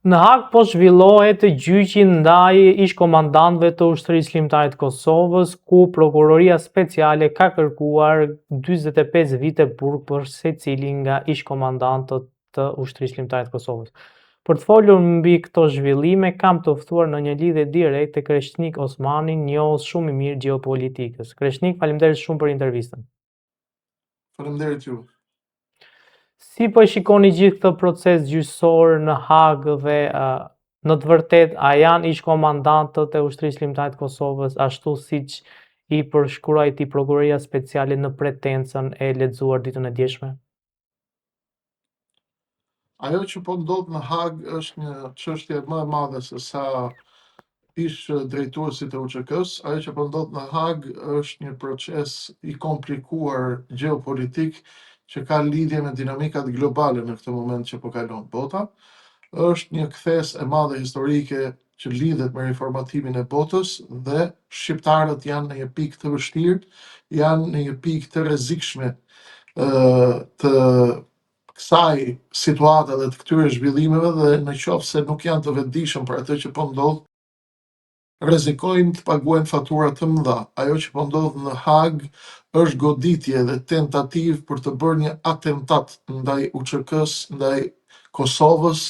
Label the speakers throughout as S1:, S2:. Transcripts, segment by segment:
S1: Në Hag po zhvillohet gjyqi ndaj ish-komandantëve të Ushtrisë Limbtare të Kosovës, ku Prokuroria Speciale ka kërkuar 45 vite burg për secilin nga ish-komandantët të Ushtrisë Limbtare të Kosovës. Për të folur mbi këto zhvillime, kam të ftuar në një lidhje direkte Kreshnik Osmanin, njohës shumë i mirë gjeopolitikës. Kreshnik, faleminderit shumë për intervistën.
S2: Faleminderit ju.
S1: Si po e shikoni gjithë këtë proces gjyqësor në Hag dhe në të vërtet a janë ish-komandantët e Ushtrisë Limbtare të Kosovës ashtu siç i përshkruajti Prokuroria Speciale në pretencën e lexuar ditën e djeshme?
S2: Ajo që po ndodh në Hag është një çështje më e madhe se sa ish drejtuesit e UÇK-s. Ajo që po ndodh në Hag është një proces i komplikuar gjeopolitik që ka lidhje me dinamikat globale në këtë moment që po kalon bota. Është një kthes e madhe historike që lidhet me reformatimin e botës dhe shqiptarët janë në një pikë të vështirë, janë në një pikë të rrezikshme të kësaj situate dhe të këtyre zhvillimeve dhe në qoftë se nuk janë të vetëdijshëm për atë që po ndodh, rrezikojnë të paguajnë fatura të mëdha. Ajo që po ndodh në Hag është goditje dhe tentativë për të bërë një atentat ndaj UÇK-s, ndaj Kosovës,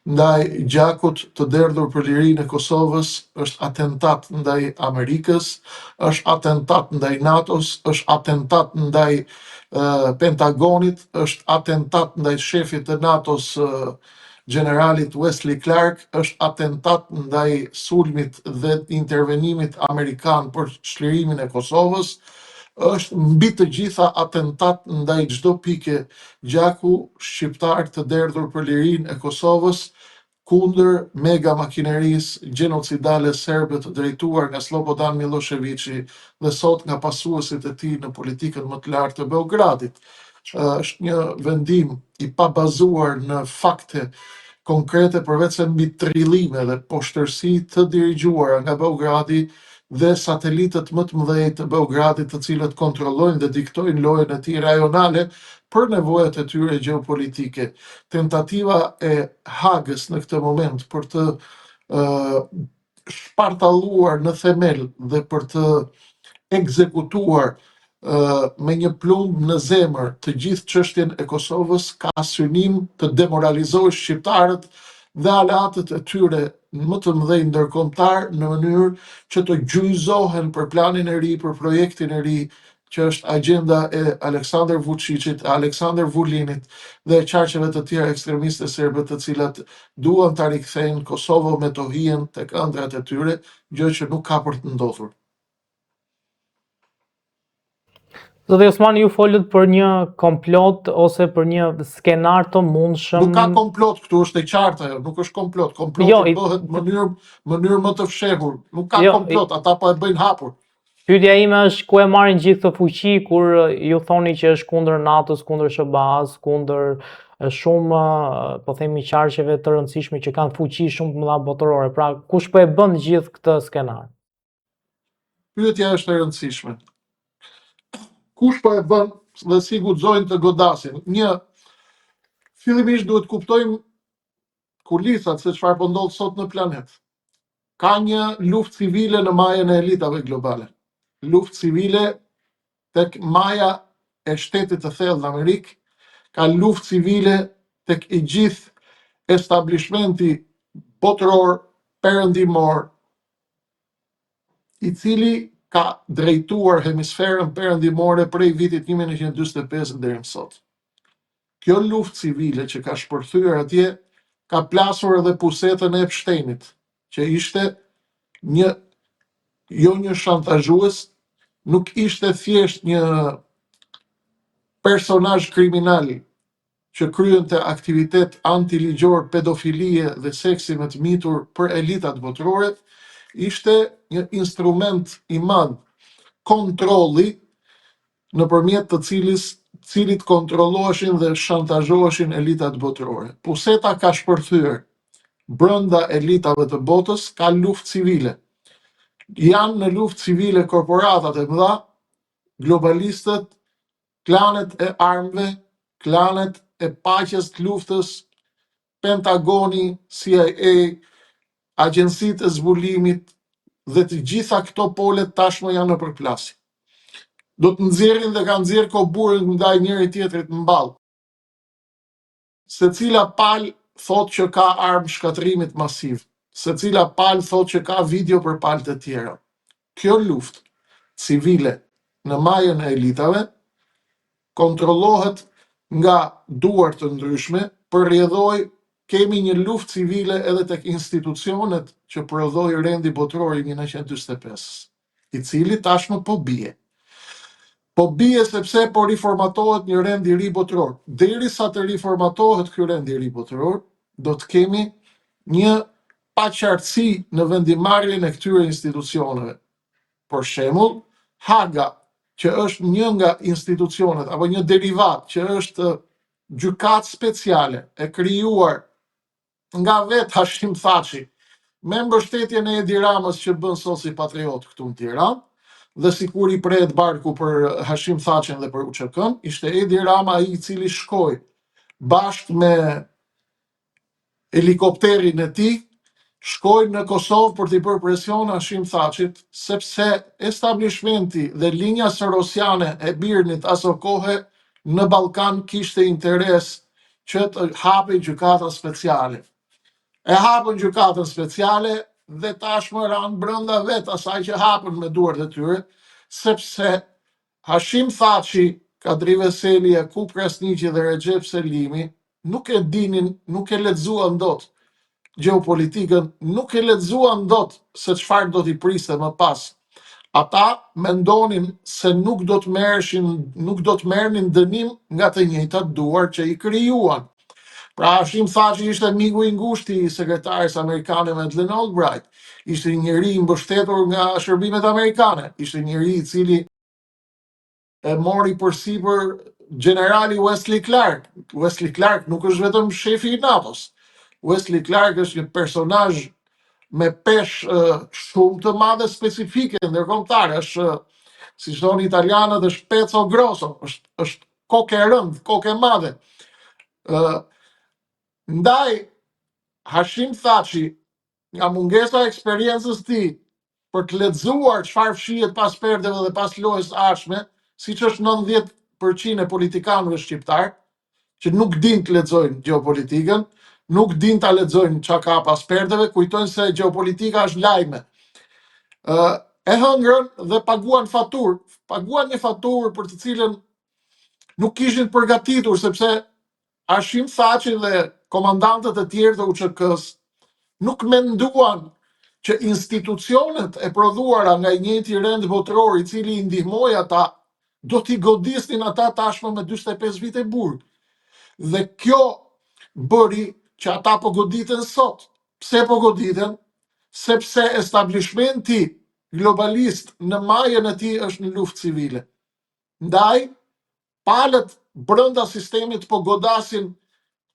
S2: ndaj gjakut të derdhur për lirinë e Kosovës, është atentat ndaj Amerikës, është atentat ndaj NATO-s, është atentat ndaj Pentagonit, është atentat ndaj shefit të NATO-s, generalit Wesley Clark, është atentat ndaj sulmit dhe intervenimit amerikan për çlirimin e Kosovës, është mbi të gjitha atentat ndaj çdo pike gjaku shqiptar të derdhur për lirinë e Kosovës kundër mega makinerisë gjenocidale serbe të drejtuar nga Slobodan Miloševići dhe sot nga pasuesit e tij në politikën më të lartë të Beogradit. Është një vendim i pabazuar në fakte konkrete përveç se mbi trillime dhe poshtërsi të dirigjuara nga Beogradi dhe satelitët më të mëdhenj të Beogradit, të cilët kontrollojnë dhe diktojnë lojën e tij rajonale për nevojat e tyre gjeopolitike. Tentativa e Hagës në këtë moment për të shpartalluar në themel dhe për të ekzekutuar me një plumb në zemër të gjithë çështjen e Kosovës ka synim të demoralizojë shqiptarët dhe aleatët e tyre më të mëdhenj ndërkombëtar në mënyrë që të gjyqëzohen për planin e ri, për projektin e ri, që është agenda e Aleksandar Vučićit, Aleksandar Vulinit dhe qarqeve të tjera ekstremiste serbe të cilat duan ta rikthejnë Kosovën me të hijen tek ëndrat e tyre, gjë që nuk ka për të ndodhur.
S1: Zoti Osmani, ju folët për një komplot ose për një skenar të mundshëm.
S2: Nuk ka komplot këtu, është e qartë ajo, nuk është komplot. Komploti bëhet në mënyrë më të fshehur. Nuk ka komplot, ata po e bëjnë hapur.
S1: Pyetja ime është ku e marrin gjithë këtë fuqi kur ju thoni që është kundër NATO-s, kundër SBA-s, kundër shumë, po themi, qarqeve të rëndësishme që kanë fuqi shumë të mëdha botërore. Pra, kush po e bën gjithë këtë skenar?
S2: Pyetja është e rëndësishme. Kush po e bën dhe si guxojnë të godasin? Fillimisht duhet kuptojmë kulisat se çfarë po ndodh sot në planet. Ka një luftë civile në majën e elitave globale. Luftë civile tek maja e shtetit të thellë në Amerikë, ka luftë civile tek i gjithë establishmenti botëror perëndimor, i cili ka drejtuar hemisferën perëndimore prej vitit 1945 deri më sot. Kjo luftë civile që ka shpërthyer atje ka plasur edhe pusetën e Epsteinit, që ishte një shantazhues, nuk ishte thjesht një personazh kriminal që kryente aktivitet antiligjor, pedofilie dhe seksi me të mitur për elitat botërore, ishte një instrument i madh kontrolli nëpërmjet të cilit kontrolloheshin dhe shantazhoheshin elitat botërore. Puseta ka shpërthyer brenda elitave të botës, ka luftë civile. Janë në luftë civile korporatat e mëdha, globalistët, klanet e armëve, klanet e paqes të luftës, Pentagoni, CIA, agjencitë e zbulimit dhe të gjitha këto polet tashmë janë në përplasje. Do të nxjerrin dhe kanë nxjerrë koburën ndaj njëri tjetrit në ballë. Secila palë thotë që ka armë shkatërimit masiv. Secila palë thotë që ka video për palët e tjera. Kjo luftë civile në majën e elitave kontrollohet nga duar të ndryshme, përrjedhoi kemi një luftë civile edhe tek institucionet që prodhoi rendi botëror i 1945, i cili tashmë po bie. Po bie sepse po riformatohet një rend i ri botëror. Derisa të riformatohet ky rend i ri botëror, do të kemi një paqartësi në vendimarrjen e këtyre institucioneve. Për shembull, Haga, që është një nga institucionet apo një derivat që është gjykatë speciale e krijuar nga vet Hashim Thaçi me mbështetjen e Edi Ramës që bën sosi patriot këtu në Tiranë, dhe sikur i prehet barku për Hashim Thaçin dhe për UÇK-n, ishte Edi Rama ai i cili shkoi bashkë me helikopterin e tij, shkoi në Kosovë për t'i bërë presion Hashim Thaçit, sepse establishmenti dhe linja sorosiane e Birnit aso kohë në Ballkan kishte interes që të hapej gjykata speciale. E hapën gjykatën speciale dhe tashmë ranë brenda vet asaj që hapën me duart e tyre, sepse Hashim Thaçi, Kadri Veseli, Jakub Krasniqi dhe Recep Selimi nuk e dinin, nuk e lexuan dot gjeopolitikën, nuk e lexuan dot se çfarë do t'i priste më pas. Ata mendonin se nuk do të merrnin dënim nga të njëjtat duar që i krijuan. Pra Hashim Thaçi ishte miku i ngushtë i sekretares amerikane Madeleine Albright, ishte një njeri i mbështetur nga shërbimet amerikane, ishte një njeri i cili e mori përsipër generali Wesley Clark. Wesley Clark nuk është vetëm shefi i NATO-s. Wesley Clark është një personazh me peshë shumë të madhe specifike ndërkombëtare, është, si thonë italianët, është pezzo grosso, është kokë e rëndë, kokë e madhe. Ndaj Hashim Thaçi, nga mungesa e eksperiencës tij për të lexuar çfarë fshihet pas perdeve dhe pas lojës së ardhshme, siç është 90% e politikanëve shqiptar, që nuk din të lexojnë gjeopolitikën, nuk din ta lexojnë çka ka pas perdeve, kujtojnë se gjeopolitika është lajme. E hëngrën dhe paguan faturë. Paguan një faturë për të cilën nuk kishin përgatitur, sepse Hashim Thaçi dhe komandantët e tjerë të UÇK-s nuk menduan që institucionet e prodhuara nga i njëjti rend botëror i cili i ndihmoi ata do t'i godisnin ata tashmë me 45 vite burg. Dhe kjo bëri që ata po goditen sot. Pse po goditen? Sepse establishmenti globalist në majën e tij është në luftë civile. Ndaj, palët brenda sistemit po godasin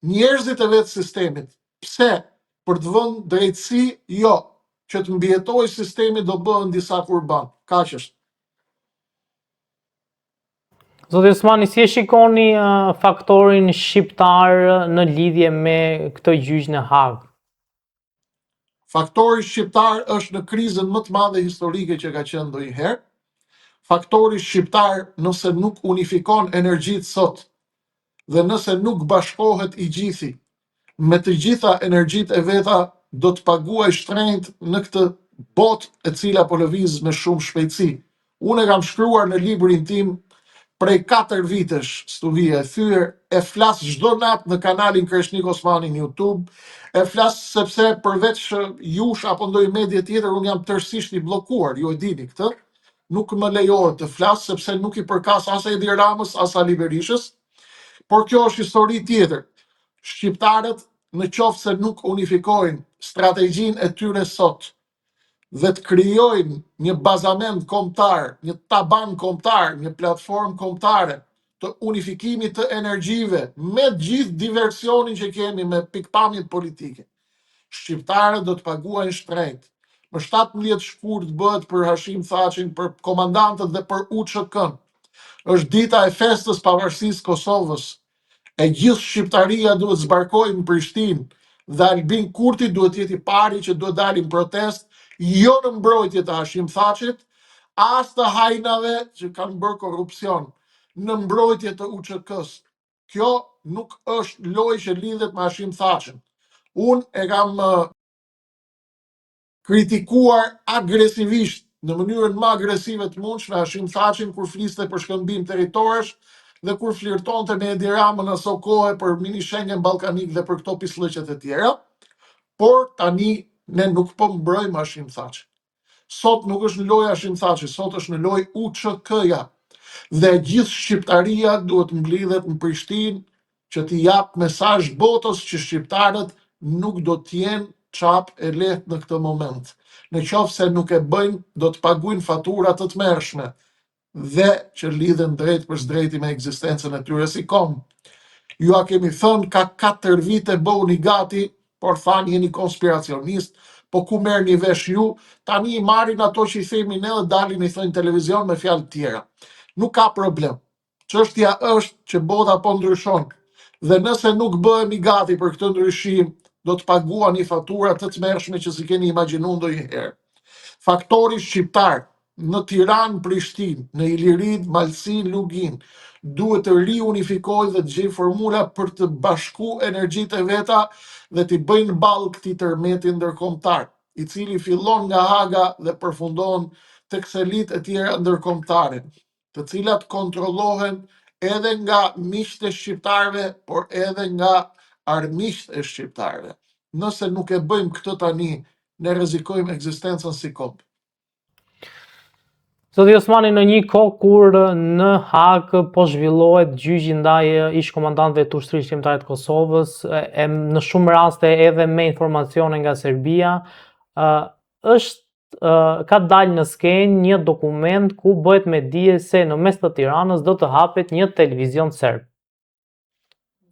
S2: njerëzit e vetë sistemit. Pse? Për të vënë drejtësi? Jo. Që të mbijetojë sistemi do bëhen disa kurban. Kaq është.
S1: Zoti Osmani, si e shikoni faktorin shqiptar në lidhje me këtë gjyq në Hag?
S2: Faktori shqiptar është në krizën më të madhe historike që ka qenë ndonjëherë. Faktori shqiptar, nëse nuk unifikon energjitë sot dhe nëse nuk bashkohet i gjithi me të gjitha energjitë e veta, do të paguaj shtrenjtë në këtë botë e cila po lëviz me shumë shpejtësi. Unë e kam shkruar në librin tim prej 4 vitesh, stuvia e thyer, e flas çdo natë në kanalin Kreshnik Osmani në YouTube, e flas sepse përveç jush apo ndonjë medie tjetër, unë jam tërësisht i bllokuar, ju e dini këtë, nuk më lejohet të flas sepse nuk i përkas as Edi Ramës as Ali Berishës, por kjo është histori tjetër. Shqiptarët, në qoftë se nuk unifikojnë strategjinë e tyre sot dhe të krijojnë një bazament kombëtar, një taban kombëtar, një platformë kombëtare të unifikimit të energjive me gjithë diversionin që kemi me pikpamjet politike, shqiptarët do të paguajnë shtrenjtë. Më 17 shkurt bëhet për Hashim Thaçin, për komandantët dhe për UÇK-n. Është dita e festës pavarësisë Kosovës. E gjithë shqiptaria duhet zbarkojnë në Prishtinë dhe Albin Kurti duhet jetë i pari që duhet dalin protest, jo në mbrojtje të Hashim Thaqit, as të hajnave që kanë bërë korrupsion, në mbrojtje të UÇK-s. Kjo nuk është lojë që lidhet me Hashim Thaqin. Unë e kam kritikuar agresivisht, në mënyrën më agresive të mundshme Hashim Thaqin kur fliste për shkëmbim territorësh dhe kur flirtonte me Edi Ramën aso kohë për mini Schengen ballkanik dhe për këto pislëqet e tjera, por tani ne nuk po mbrojmë Hashim Thaqin. Sot nuk është në lojë Hashim Thaçi, sot është në lojë UÇK-ja. Dhe gjithë shqiptaria duhet mblidhet në Prishtinë që t'i jap mesazh botës që shqiptarët nuk do t'jenë çap e lehtë në këtë moment. Në qoftë se nuk e bëjnë, do të paguajnë fatura të tmerrshme dhe që lidhen drejt për drejti me ekzistencën e tyre si kom. Ju a kemi thënë ka 4 vite bëuni gati, por thani jeni konspiracionist, po ku merrni vesh ju, tani i marrin ato që i themi ne dhe dalin i thënë televizion me fjalë tjera. Nuk ka problem. Çështja është që bota po ndryshon. Dhe nëse nuk bëhemi gati për këtë ndryshim, do të paguani fatura të tmerrshme që si keni imagjinuar ndonjëherë. Faktori shqiptar në Tiranë, Prishtinë, në Ilirid, Malsin, Lugin, duhet të riunifikojë dhe të gjejë formula për të bashkuar energjitë e veta dhe të bëjnë ballë këtij tërmeti ndërkombëtar, i cili fillon nga Haga dhe përfundon tek selit e tjera ndërkombëtare, të cilat kontrollohen edhe nga miqtë e shqiptarëve, por edhe nga armiqtë e shqiptarëve. Nëse nuk e bëjmë këtë tani, ne rrezikojmë ekzistencën si kombë.
S1: Zoti Osmani, në një kohë kur në Hag po zhvillohet gjyqi ndaj ish-komandantëve të ushtrisë shqiptare të Kosovës, në shumë raste edhe me informacione nga Serbia, ka dalë në skenë një dokument ku bëhet me dije se në mes të Tiranës do të hapet një televizion serb.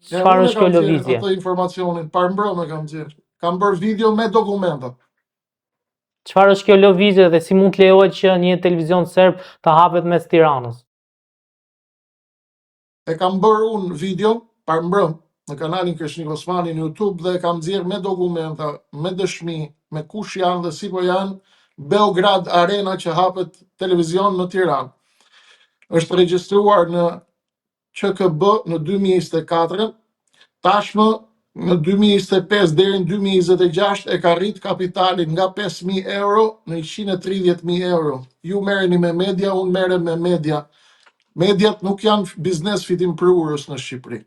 S1: Çfarë është kjo lëvizje?
S2: Ato informacionin parmbrëmë kam gjetur. Kam bërë video me dokumenta.
S1: Çfarë është kjo lëvizje dhe si mund të lejohet që një televizion serb të hapet mes Tiranës?
S2: E kam bërë unë video parmbrëm në kanalin Krishnik Osmani në YouTube dhe kam nxjerrë me dokumenta, me dëshmi, me kush janë dhe si po janë Beograd Arena që hapet televizion në Tiranë. Është regjistruar në QKB në 2024, tashmë në 2025 deri në 2026 e ka rrit kapitalin nga 5.000 euro në 130.000 euro. Ju merreni me media, unë merrem me media. Mediat nuk janë biznes fitim prurës në Shqipëri.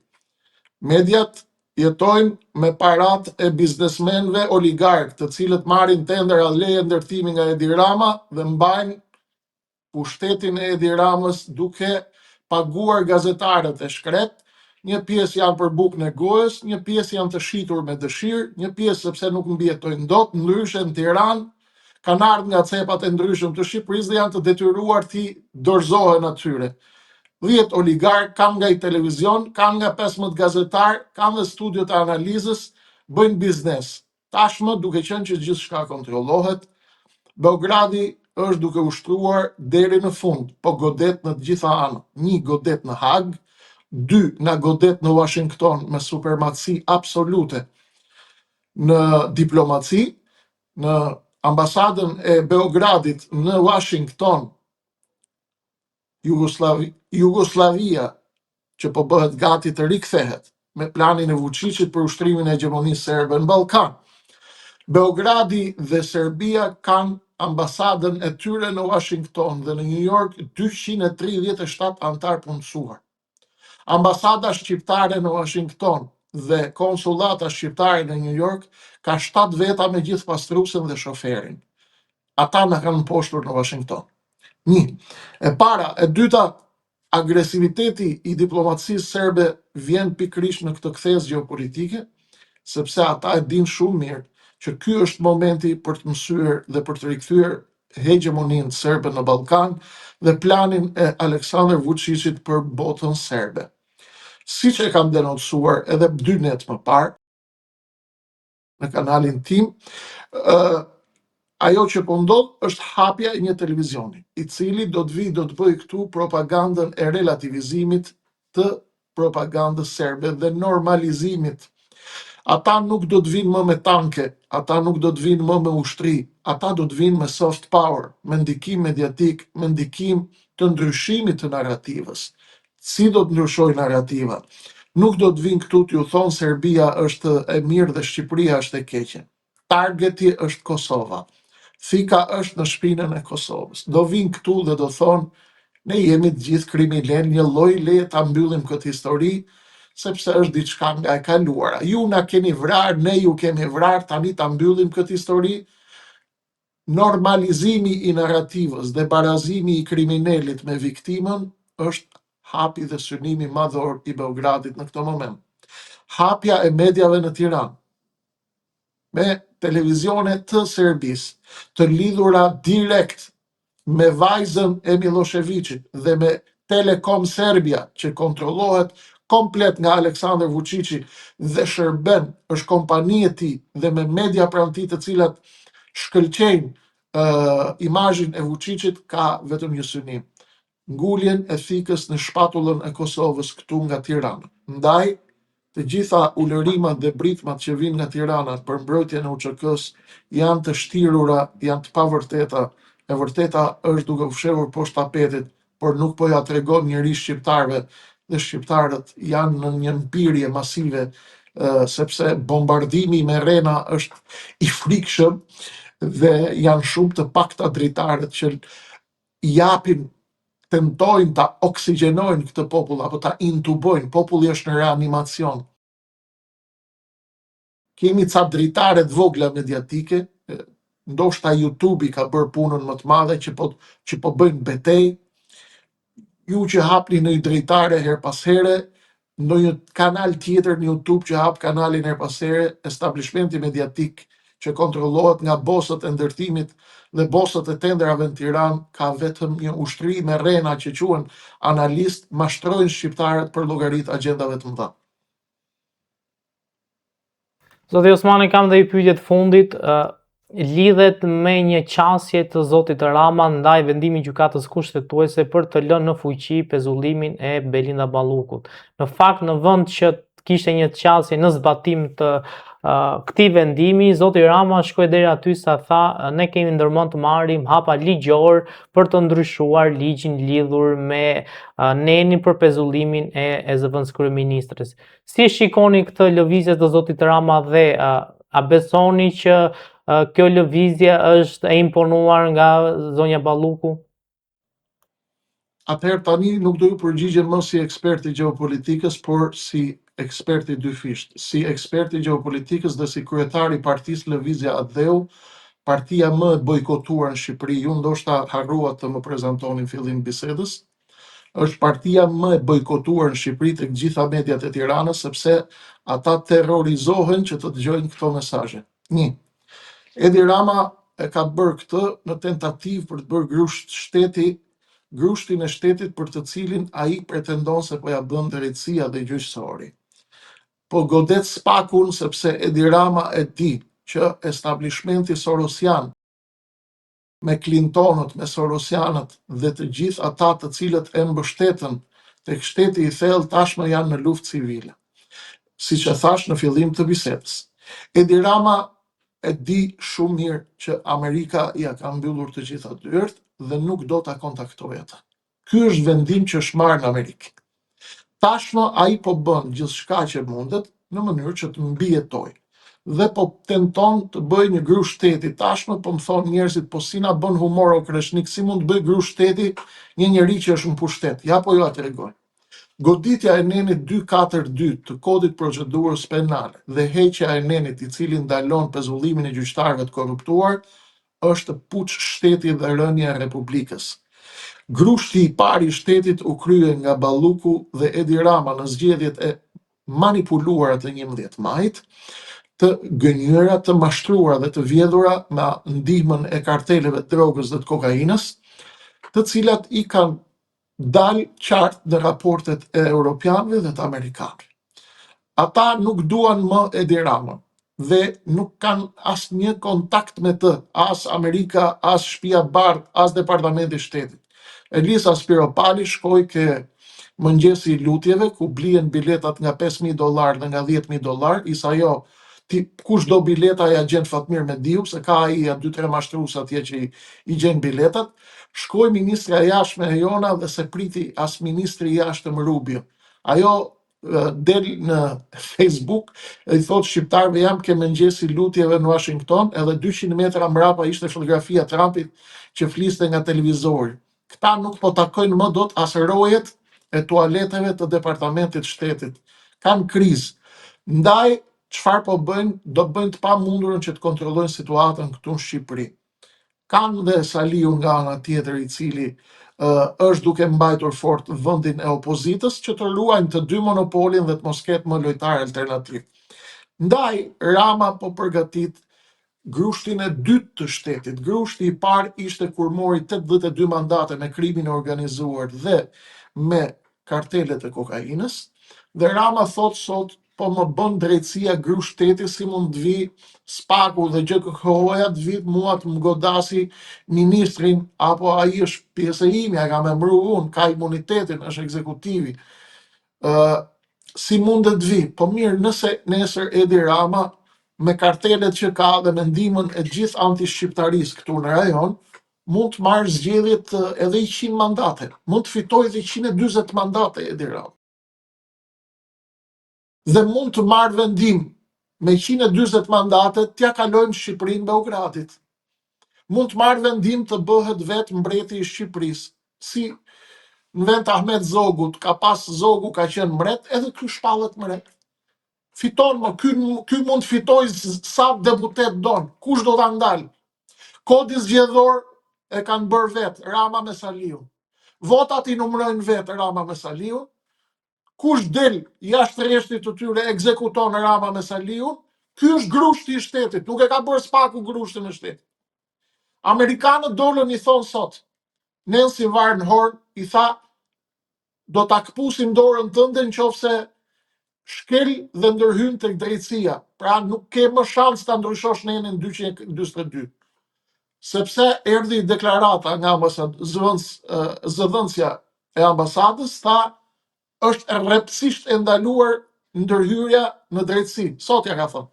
S2: Mediat jetojnë me parat e biznesmenve oligark, të cilët marrin tender leje ndërtimi nga Edi Rama dhe mbajnë pushtetin e Edi Ramës duke paguar gazetarët e shkret. Një pjesë janë për bukën e gojës, një pjesë janë të shitur me dëshirë, një pjesë sepse nuk mbietojnë dot, ndryshe në Tiranë kanë ardhur nga cepat e ndryshëm të Shqipërisë dhe janë të detyruar të dorëzohen atyre. 10 oligark kanë nga i televizion, kanë nga 15 gazetar, kanë dhe studio të analizës, bëjnë biznes. Tashmë duke qenë që gjithçka kontrollohet, Beogradi është duke ushtruar deri në fund, po godet në të gjitha anët. 1 godet në Hag, 2 nga godet në Washington me supremaci absolute në diplomaci, në ambasadën e Beogradit në Washington, Jugoslavia që po bëhet gati të rikthehet me planin e Vučićit për ushtrimin e hegemonisë serbe në Ballkan. Beogradi dhe Serbia kanë ambasadën e tyre në Washington dhe në New York 237 antar punësuar. Ambasada shqiptare në Washington dhe konsulata shqiptare në New York ka 7 veta me gjithë pastrusën dhe shoferin. Ata na kanë mposhtur në Washington. 1. E para, e dyta, agresiviteti i diplomacisë serbe vjen pikërisht në këtë kthes gjeopolitike, sepse ata e dinë shumë mirë që ky është momenti për të mësyer dhe për të rikthyer hegemoninë serbe në Ballkan dhe planin e Aleksandar Vučićit për botën serbe. Siç e kam denoncuar edhe 2 net më parë në kanalin tim, ajo që po ndodh është hapja e një televizioni, i cili do të bëj këtu propagandën e relativizimit të propagandës serbe dhe normalizimit. Ata nuk do të vinë më me tanke, ata nuk do të vinë më me ushtri, ata do të vinë me soft power, me ndikim mediatik, me ndikim të ndryshimit të narrativës. Si do të ndryshoj narrativa? Nuk do të vinë këtu t'ju thonë Serbia është e mirë dhe Shqipëria është e keqe. Targeti është Kosova. Thika është në shpinën e Kosovës. Do vinë këtu dhe do thonë, ne jemi të gjithë kriminal, një lloj leje ta mbyllim këtë histori, sepse është diçka nga e kaluara. Ju na keni vrarë, ne ju kemi vrarë, tani ta mbyllim këtë histori. Normalizimi i narrativës dhe barazimi i kriminalit me viktimën është hapi dhe synimi madhor i Beogradit në këtë moment. Hapja e mediave në Tiranë me televizione të Serbisë, të lidhura direkt me vajzën e Miloševićit dhe me Telekom Serbia, që kontrollohet komplet nga Aleksandar Vučići dhe shërben, është kompani e tij dhe me media pranë tij të cilat shkëlqejnë imazhin e Vučićit, ka vetëm një synim: nguljen e thikës në shpatullën e Kosovës këtu nga Tirana. Ndaj, të gjitha ulërimat dhe britmat që vinë nga Tirana për mbrojtjen e UÇK-s janë të shtirura, janë të pavërteta. E vërteta është duke u fshehur poshtë tapetit, por nuk po ja tregon njerëj shqiptarëve, dhe shqiptarët janë në një mpirje masive, sepse bombardimi me rena është i frikshëm dhe janë shumë të pakta dritarët që japin, tentojnë ta oksigjenojnë këtë popull apo ta intubojnë. Populli është në reanimacion. Kemi ca dritare të vogla mediatike, ndoshta YouTube i ka bërë punën më të madhe që po bëjnë betejë. Ju që hapni në dritare her pas here, ndonjë kanal tjetër në YouTube që hap kanalin her pas here, establishmenti mediatik që kontrollohet nga bosët e ndërtimit dhe bosët e tenderave në Tiranë ka vetëm një ushtri me rena që quhen analist, mashtrojnë shqiptarët për llogarit agjendave të mëdha.
S1: Zoti Osmani, kam dhe i pyetje të fundit, lidhet me një qasje të zotit Rama ndaj vendimit gjykatës kushtetuese për të lënë në fuqi pezullimin e Belinda Ballukut. Në fakt, në vend që kishte një qasje në zbatim të këtij vendimi, zoti Rama shkoi deri aty sa tha, ne kemi ndërmend të marrim hapa ligjor për të ndryshuar ligjin lidhur me nenin për pezullimin e zëvendës kryeministres. Si shikoni këtë lëvizje të zotit Rama dhe a besoni që kjo lëvizje është e imponuar nga zonja Balluku?
S2: Atëherë tani nuk do ju përgjigjem më si eksperti gjeopolitikës, por si eksperti dyfisht, si eksperti gjeopolitikës dhe si kryetari i partisë Lëvizja e Dheu, partia më e bojkotuar në Shqipëri. Ju ndoshta harruat të më prezantoni në fillim bisedës. Është partia më e bojkotuar në Shqipëri tek gjitha mediat e Tiranës, sepse ata terrorizohen që të dëgjojnë këto mesazhe. 1. Edi Rama e ka bërë këtë në tentativë për të bërë grushtin e shtetit për të cilin ai pretendon se po ja bën drejtësia dhe gjyqësori. Po godet spakun, sepse Edi Rama e di që establishmenti sorosian me Clintonët, me sorosianët dhe të gjithë ata të cilët e mbështetën tek shteti i thellë tashmë janë në luftë civile. Siç e thash në fillim të bisedës, Edi Rama e di shumë mirë që Amerika ja ka mbyllur të gjitha dyert dhe nuk do ta kontaktojë ata. Ky është vendim që është marrë në Amerikë. Tashmë ai po bën gjithçka që mundet në mënyrë që të mbijetojë dhe po tenton të bëjë një grusht shteti. Tashmë po më thonë njerëzit, po si na bën humor o Kreshnik, si mund të bëj grusht shteti një njerëz që është në pushtet? Ja po ju a tregoj. Goditja e nenit 242 të kodit procedurës penale dhe heqja e nenit i cili ndalon pezullimin e gjyqtarëve të korruptuar është puç shteti dhe rënja e Republikës. Grushti i parë i shtetit u krye nga Balluku dhe Edi Rama në zgjedhjet e manipuluara të 11 majit, të gënjura, të mashtruara dhe të vjedhura me ndihmën e karteleve të drogës dhe të kokainës, të cilat i kanë dalë qartë në raportet e europianëve dhe të amerikanëve. Ata nuk duan më Edi Ramën dhe nuk kanë asnjë kontakt me të, as Amerika, as Shtëpia e Bardhë, as Departamenti i Shtetit. Elisa Spiropali shkoi ke mëngjesi i lutjeve, ku blien biletat nga $5.000 dhe nga $10.000, isa jo, kush do bileta ja gjen Fatmir Mediu, se ka ai 2-3 mashtrues atje që i gjen biletat. Shkoi ministra e jashtme e Jona dhe se priti as ministri i jashtëm Rubio. Ajo del në Facebook e i thot shqiptarëve jam ke mëngjesi i lutjeve në Washington, edhe 200 metra mbrapa ishte fotografia Trumpit që fliste nga televizori. Këta nuk po takojnë më dot as rojet e tualeteve të departamentit shtetit. Kanë krizë. Ndaj, çfarë po bëjnë? Do bëjnë të pamundurën që të kontrollojnë situatën këtu në Shqipëri. Kanë dhe Saliu nga ana tjetër i cili është duke mbajtur fort vendin e opozitës që të ruajnë të dy monopolin dhe të mos ketë më lojtar alternativ. Ndaj, Rama po përgatit grushtin e dytë të shtetit. Grushti i parë ishte kur mori 82 mandate me krimin e organizuar dhe me kartelet e kokainës, dhe Rama thot sot po më bën drejtësia grusht shteti si mund të vi Spaku dhe GKK-ja të vit mua të më godasi ministrin, apo ai është pjesë e ime, ka me mru unë, ka imunitetin, është ekzekutivi. Si mund të vi? Po mirë, nëse nesër Edi Rama me kartelet që ka dhe me ndihmën e gjithë anti-shqiptarisë këtu në rajon, mund të marrë zgjedhjet edhe 100 mandate. Mund të fitojë edhe 140 mandate Edi Rama. Dhe mund të marrë vendim me 140 mandate t'ja kalojmë Shqipërinë Beogradit. Mund të marrë vendim të bëhet vetë mbreti i Shqipërisë. Si në vend të Ahmet Zogut, ka pas Zogu ka qenë mbret, edhe ky shpallet mbret. Fiton më, ky mund fitoj sa deputet don, kush do ta ndal? Kodi zgjedhor e kanë bërë vetë Rama me Saliu. Votat i numërojnë vetë Rama me Saliu. Kush del jashtë rreshtit të tyre ekzekuton Rama me Saliu. Ky është grushti i shtetit, nuk e ka bërë Spaku grushtin e shtetit. Amerikanët dolën i thonë sot, Nancy Varnhorn i tha, do ta këpusim dorën tënde nëse shkel dhe ndërhyn tek drejtësia. Pra nuk ke më shans ta ndryshosh nenin 242. Sepse erdhi deklarata nga zëdhënësja e ambasadës, tha është rreptësisht e ndaluar ndërhyrja në drejtësi. Sot ja ka thënë.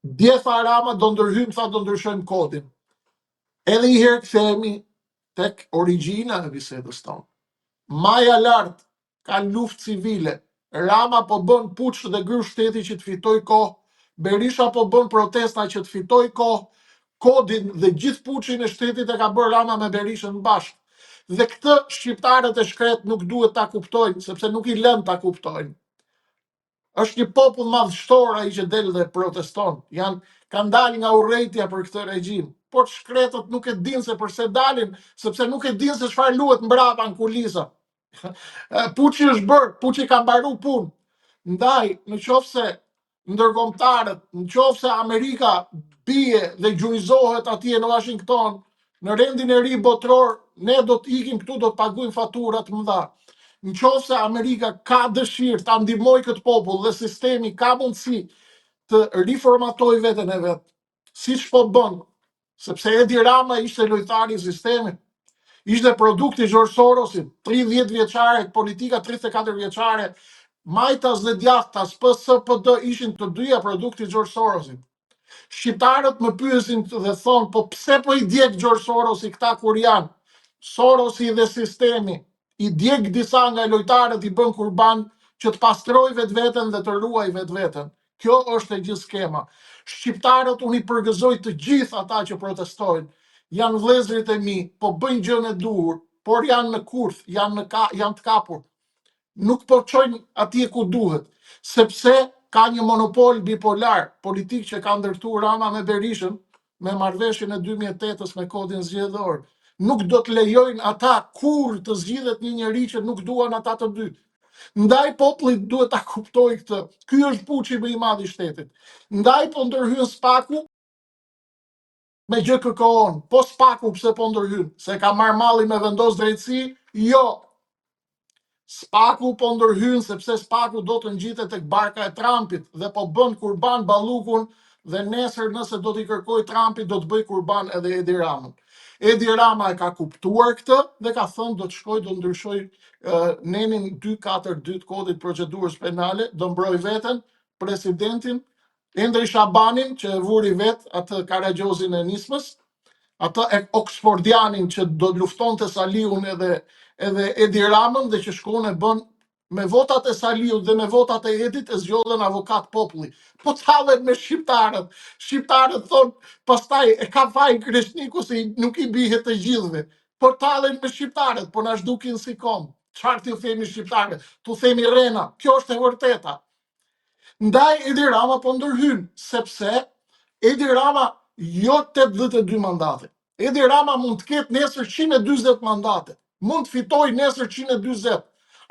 S2: Dje tha Rama do ndërhyjmë, tha do ndryshojmë kodin. Edhe i herë kthehemi tek origjina e bisedës tonë. Maja lart ka luftë civile. Rama po bën puç dhe grusht shteti që të fitoj kohë. Berisha po bën protesta që të fitoj kohë. Kodin dhe gjithë puçin e shtetit e ka bërë Rama me Berishën bashkë. Dhe këtë shqiptarët e shkret nuk duhet ta kuptojnë, sepse nuk i lën ta kuptojnë. Është një popull madhështor ai që del dhe proteston. Kanë dalë nga urrejtja për këtë regjim. Por shkretët nuk e dinë se përse dalin, sepse nuk e dinë se çfarë luhet mbrapa në kulisa. Puçi është bërë, puçi ka mbaru punë. Ndaj, nëse ndërkombëtarët, nëse Amerika bie dhe gjujzohet atje në Washington, në rendin e ri botror, ne do të ikim këtu, do të paguajmë fatura të mëdha. Nëse Amerika ka dëshirë ta ndihmojë këtë popull dhe sistemi ka mundësi të riformatoj veten e vet, siç po bën, sepse Edi Rama ishte lojtari i sistemit, ishte produkti George Sorosit, 30 vjeçare politika, 34 vjeçare, Majtas dhe Djathtas, PSD ishin të dyja produkti George Sorosit. Shqiptarët më pyesin dhe thonë, po pse po i djeg George Sorosi këta kur janë? Sorosi dhe sistemi i djeg disa nga lojtarët, i bën kurban që të pastroj vetveten dhe të ruaj vetveten. Kjo është e gjithë skema. Shqiptarët unë i përgëzoj të gjithë ata që protestojnë. Janë vëllezërit e mi, po bëjnë gjën e duhur, por janë në kurth, janë të kapur. Nuk po çojnë atje ku duhet, sepse ka një monopol bipolar politik që ka ndërtuar Rama me Berishën me marrëveshjen e 2008-s me kodin zgjedhor. Nuk do të lejojnë ata kur të zgjidhet një njeri që nuk duan ata të dy. Ndaj populli duhet ta kuptojë këtë. Ky është puçi më i madh i shtetit. Ndaj po ndërhyn Spaku me GKK-on. Po Spaku pse po ndërhyn? Se ka marrë malli me vendos drejtësi? Jo. Spaku po ndërhyn sepse Spaku do të ngjitet tek barka e Trumpit dhe po bën kurban ballukun dhe nesër nëse do t'i kërkoj Trumpi do të bëj kurban edhe Edi Ramën. Edi Rama e ka kuptuar këtë dhe ka thënë do të shkoj, do ndryshoj nenin 242 të kodit procedurës penale, do mbroj veten, presidentin, Endri Shabanin që e vuri vet atë Karagjozin e Nismës, atë e Oxfordianin që do të luftonte Saliun edhe Edi Ramën dhe që shkon e bën me votat e Saliut dhe me votat e Edit e zgjodhen avokat populli. Po të hallen me shqiptarët. Shqiptarët thonë, pastaj e ka faj Kreshniku se nuk i bihet të gjithëve. Po të hallen me shqiptarët, po na zhdukin si kom. Çfarë t'ju themi shqiptarët? Tu themi rena, kjo është e vërteta. Ndaj Edi Rama po ndërhyn, sepse Edi Rama jo 82 mandate. Edi Rama mund të ketë nesër 140 mandate. Mund të fitoj nesër 140.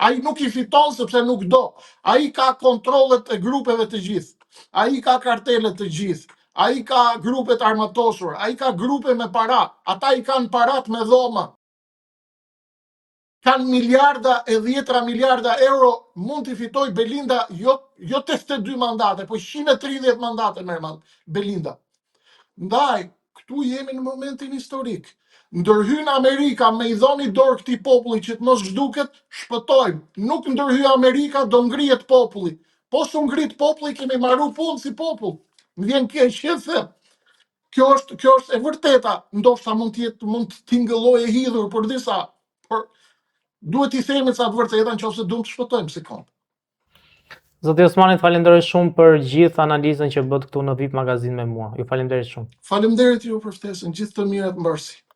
S2: Ai nuk i fiton sepse nuk do. Ai ka kontrollet e grupeve të gjithë. Ai ka kartelet të gjithë. Ai ka grupet armatosur. Ai ka grupe me para. Ata i kanë parat me dhoma. Kanë miliarda e 10 miliarda euro, mund t'i fitoj Belinda jo 82 mandate, po 130 mandate merr Belinda. Ndaj, këtu jemi në momentin historik. Ndërhyn Amerika me i dhoni dorë këtij populli që të mos zhduket, shpëtojmë. Nuk ndërhy Amerika, do ngrihet populli. Po s'u ngrit populli, kemi marru punë si popull. Më vjen keq që e them. Kjo është e vërteta, ndoshta mund të tingëllojë e hidhur për disa, por duhet i themi sa të vërtetën nëse duam të shpëtojmë si kom.
S1: Zoti Osmani, falenderoj shumë për gjithë analizën që bët këtu në VIP Magazin me mua. Ju falenderoj shumë.
S2: Faleminderit ju për ftesën, gjithë të mirat mbarsi.